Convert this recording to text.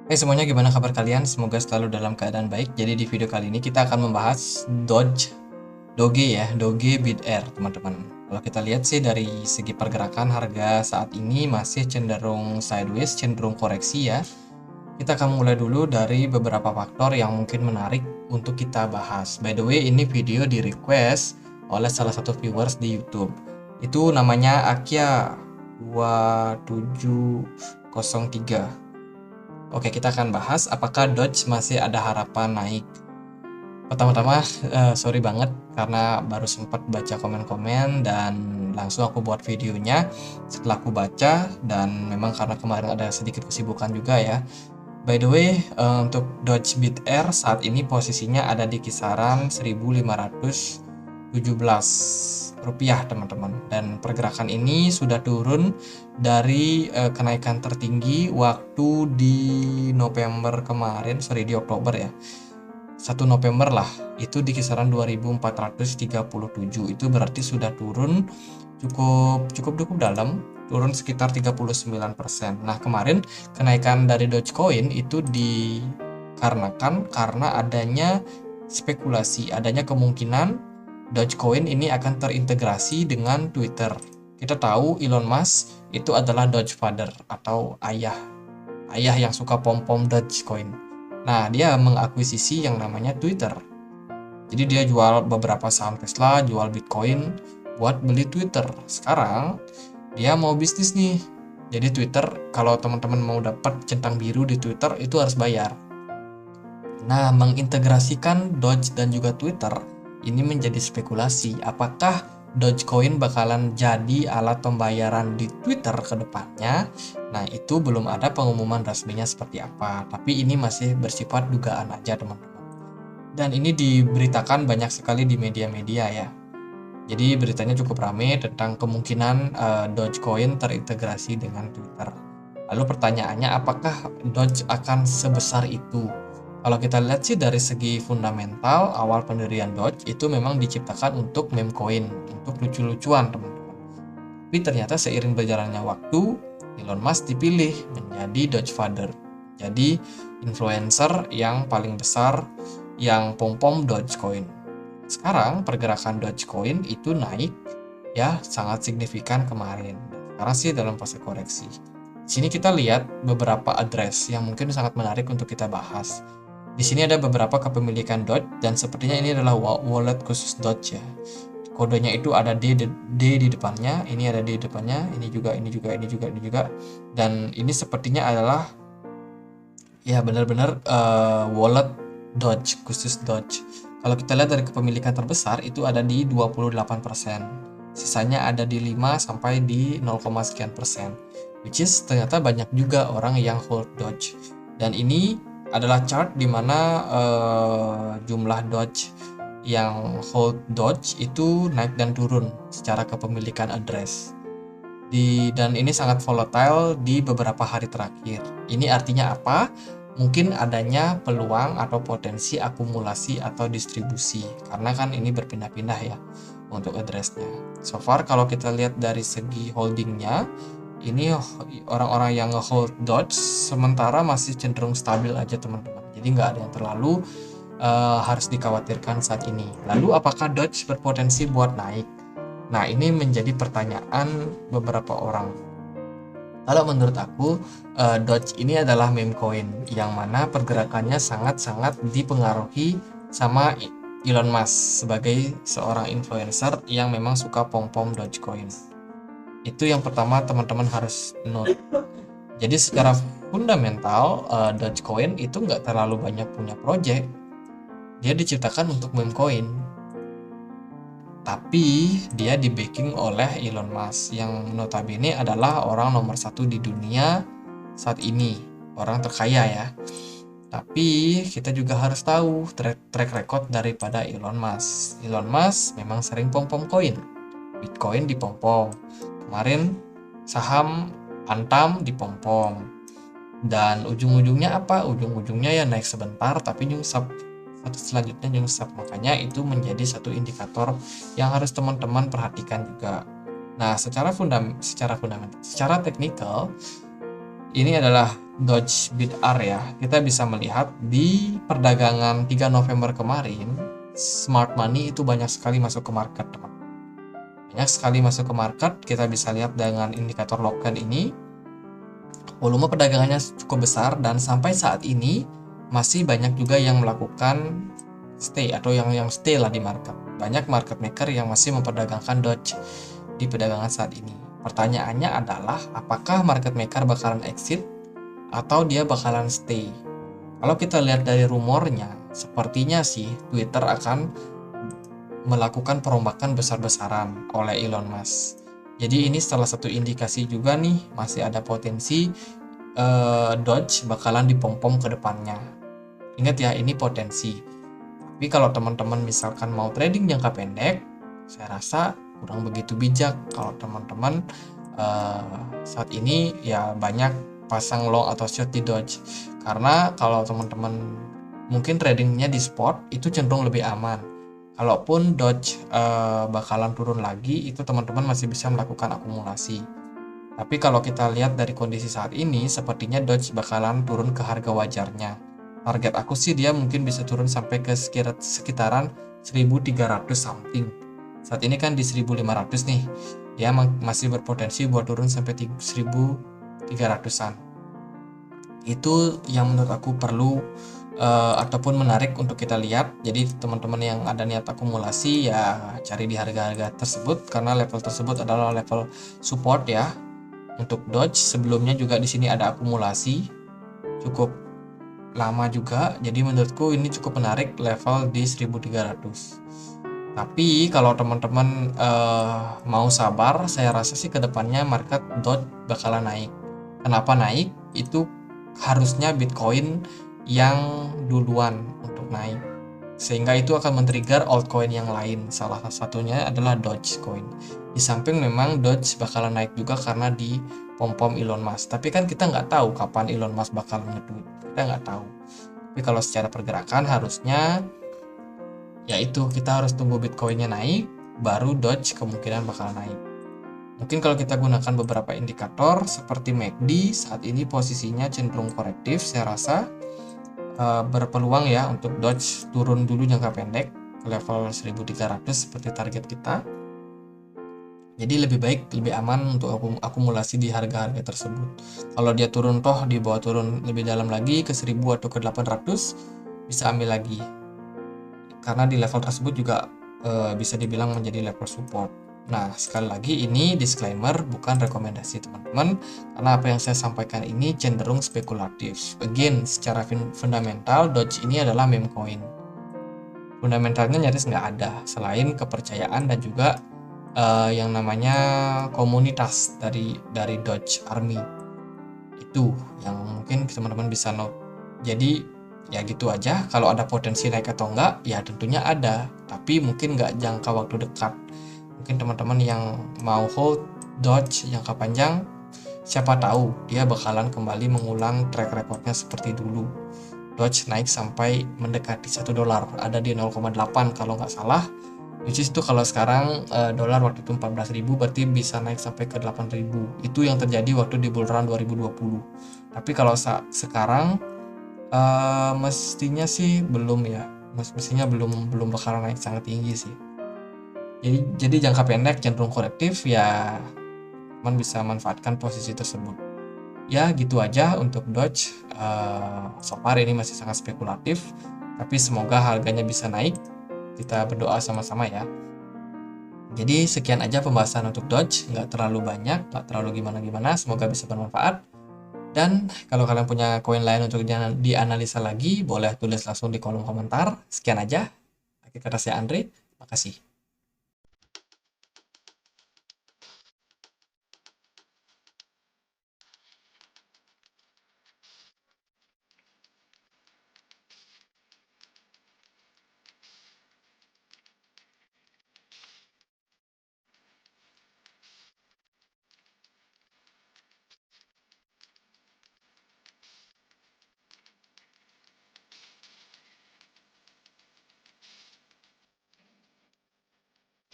Hai semuanya, gimana kabar kalian? Semoga selalu dalam keadaan baik. Jadi di video kali ini kita akan membahas Doge Bid Air, teman-teman. Kalau kita lihat sih dari segi pergerakan harga saat ini masih cenderung sideways, cenderung koreksi ya. Kita akan mulai dulu dari beberapa faktor yang mungkin menarik untuk kita bahas. By the way, ini video di request oleh salah satu viewers di YouTube. Itu namanya Akia 2703. Oke, kita akan bahas apakah Dodge masih ada harapan naik. Pertama-tama, sorry banget karena baru sempat baca komen-komen dan langsung aku buat videonya setelah aku baca, dan memang karena kemarin ada sedikit kesibukan juga ya. By the way, untuk Dodge Bid Air saat ini posisinya ada di kisaran 1.517 rupiah, teman-teman. Dan pergerakan ini sudah turun dari kenaikan tertinggi waktu di November kemarin, sorry di Oktober ya. 1 November lah, itu di kisaran 2437. Itu berarti sudah turun cukup dalam, turun sekitar 39%. Nah, kemarin kenaikan dari Dogecoin itu dikarenakan karena adanya spekulasi, adanya kemungkinan Dogecoin ini akan terintegrasi dengan Twitter. Kita tahu Elon Musk itu adalah Doge Father atau ayah yang suka pom-pom Dogecoin. Nah, dia mengakuisisi yang namanya Twitter. Jadi dia jual beberapa saham Tesla, jual Bitcoin buat beli Twitter. Sekarang dia mau bisnis nih. Jadi Twitter, kalau teman-teman mau dapat centang biru di Twitter itu harus bayar. Nah, mengintegrasikan Doge dan juga Twitter ini menjadi spekulasi. Apakah Dogecoin bakalan jadi alat pembayaran di Twitter ke depannya? Nah, itu belum ada pengumuman resminya seperti apa. Tapi ini masih bersifat dugaan aja, teman-teman. Dan ini diberitakan banyak sekali di media-media ya. Jadi beritanya cukup ramai tentang kemungkinan Dogecoin terintegrasi dengan Twitter. Lalu pertanyaannya, apakah Doge akan sebesar itu? Kalau kita lihat sih dari segi fundamental, awal pendirian Doge itu memang diciptakan untuk meme coin, untuk lucu-lucuan, teman-teman. Tapi ternyata seiring berjalannya waktu, Elon Musk dipilih menjadi Doge Father. Jadi influencer yang paling besar yang pom-pom Dogecoin. Sekarang pergerakan Dogecoin itu naik ya sangat signifikan kemarin. Sekarang sih dalam fase koreksi. Di sini kita lihat beberapa address yang mungkin sangat menarik untuk kita bahas. Di sini ada beberapa kepemilikan Doge dan sepertinya ini adalah wallet khusus Doge ya. Kodenya itu ada D di depannya, ini ada D di depannya, ini juga. Dan ini sepertinya adalah ya benar-benar wallet Doge, khusus Doge. Kalau kita lihat dari kepemilikan terbesar itu ada di 28%. Sisanya ada di 5 sampai di 0, sekian persen. Which is ternyata banyak juga orang yang hold Doge. Dan ini adalah chart di mana jumlah Doge yang hold Doge itu naik dan turun secara kepemilikan address. Dan ini sangat volatile di beberapa hari terakhir. Ini artinya apa? Mungkin adanya peluang atau potensi akumulasi atau distribusi, karena kan ini berpindah-pindah ya untuk addressnya. So far kalau kita lihat dari segi holdingnya, ini orang-orang yang nge-hold Doge sementara masih cenderung stabil aja, teman-teman. Jadi nggak ada yang terlalu harus dikhawatirkan saat ini. Lalu apakah Doge berpotensi buat naik? Nah, ini menjadi pertanyaan beberapa orang. Kalau menurut aku, Doge ini adalah meme coin yang mana pergerakannya sangat-sangat dipengaruhi sama Elon Musk sebagai seorang influencer yang memang suka pom-pom Dogecoin. Itu yang pertama teman-teman harus note. Jadi secara fundamental, Dogecoin itu nggak terlalu banyak punya project. Dia diciptakan untuk meme coin. Tapi dia di backing oleh Elon Musk yang notabene adalah orang nomor 1 di dunia saat ini, orang terkaya ya. Tapi kita juga harus tahu track record daripada Elon Musk. Elon Musk memang sering pom-pom koin. Bitcoin dipom-pom. Kemarin saham Antam dipom-pom. Dan ujung-ujungnya apa? Ujung-ujungnya ya naik sebentar tapi nyungsep. Selanjutnya nyungsep. Makanya itu menjadi satu indikator yang harus teman-teman perhatikan juga. Nah, secara fundamental, secara teknikal, ini adalah Doge BitR ya, kita bisa melihat di perdagangan 3 November kemarin, smart money itu banyak sekali masuk ke market, teman. Banyak sekali masuk ke market, kita bisa lihat dengan indikator Loggen ini. Volume perdagangannya cukup besar dan sampai saat ini masih banyak juga yang melakukan stay atau yang stay lah di market. Banyak market maker yang masih memperdagangkan Doge di perdagangan saat ini. Pertanyaannya adalah apakah market maker bakalan exit atau dia bakalan stay? Kalau kita lihat dari rumornya, sepertinya sih Twitter akan melakukan perombakan besar-besaran oleh Elon Musk. Jadi ini salah satu indikasi juga nih masih ada potensi Doge bakalan dipom-pom ke depannya. Ingat ya, ini potensi. Tapi kalau teman-teman misalkan mau trading jangka pendek, saya rasa kurang begitu bijak kalau teman-teman saat ini ya banyak pasang long atau short di Doge. Karena kalau teman-teman mungkin tradingnya di spot itu cenderung lebih aman. Kalaupun Doge bakalan turun lagi, itu teman-teman masih bisa melakukan akumulasi. Tapi kalau kita lihat dari kondisi saat ini, sepertinya Doge bakalan turun ke harga wajarnya. Target aku sih dia mungkin bisa turun sampai ke sekitaran 1300 something. Saat ini kan di 1500 nih. Dia masih berpotensi buat turun sampai 1300-an. Itu yang menurut aku perlu ataupun menarik untuk kita lihat. Jadi teman-teman yang ada niat akumulasi ya cari di harga-harga tersebut karena level tersebut adalah level support ya. Untuk Doge sebelumnya juga di sini ada akumulasi cukup lama juga, jadi menurutku ini cukup menarik level di 1300. Tapi kalau teman-teman mau sabar, saya rasa sih kedepannya market Doge bakalan naik. Kenapa naik? Itu harusnya Bitcoin yang duluan untuk naik, sehingga itu akan men-trigger altcoin yang lain. Salah satunya adalah Dogecoin. Di samping memang Doge bakalan naik juga karena di pom-pom Elon Musk. Tapi kan kita nggak tahu kapan Elon Musk bakal nge-tweet. Kita nggak tahu. Tapi kalau secara pergerakan harusnya yaitu kita harus tunggu Bitcoinnya naik, baru Doge kemungkinan bakal naik. Mungkin kalau kita gunakan beberapa indikator seperti MACD, saat ini posisinya cenderung korektif. Saya rasa berpeluang ya untuk Doge turun dulu jangka pendek ke level 1300 seperti target kita. Jadi lebih baik, lebih aman untuk akumulasi di harga-harga tersebut. Kalau dia turun dibawa turun lebih dalam lagi ke 1000 atau ke 800, bisa ambil lagi. Karena di level tersebut juga bisa dibilang menjadi level support. Nah, sekali lagi ini disclaimer, bukan rekomendasi teman-teman, karena apa yang saya sampaikan ini cenderung spekulatif. Again, secara fundamental, Doge ini adalah meme coin. Fundamentalnya nyaris nggak ada, selain kepercayaan dan juga yang namanya komunitas dari Doge Army. Itu yang mungkin teman-teman bisa note. Jadi ya gitu aja, kalau ada potensi naik atau enggak, ya tentunya ada, tapi mungkin nggak jangka waktu dekat. Mungkin teman-teman yang mau hold Doge jangka panjang, siapa tahu dia bakalan kembali mengulang track recordnya seperti dulu. Doge naik sampai mendekati $1, ada di 0,8 kalau nggak salah. Which is itu kalau sekarang dolar waktu itu 14.000, berarti bisa naik sampai ke 8.000. Itu yang terjadi waktu di bull run 2020. Tapi kalau sekarang mestinya sih belum ya. Mestinya belum bakal naik sangat tinggi sih. Jadi jangka pendek cenderung korektif ya, teman bisa manfaatkan posisi tersebut. Ya gitu aja untuk Doge. So far ini masih sangat spekulatif, tapi semoga harganya bisa naik. Kita berdoa sama-sama ya. Jadi sekian aja pembahasan untuk Doge, nggak terlalu banyak, nggak terlalu gimana-gimana, semoga bisa bermanfaat. Dan kalau kalian punya koin lain untuk dianalisa lagi, boleh tulis langsung di kolom komentar. Sekian aja. Akhir kata saya Andre, makasih.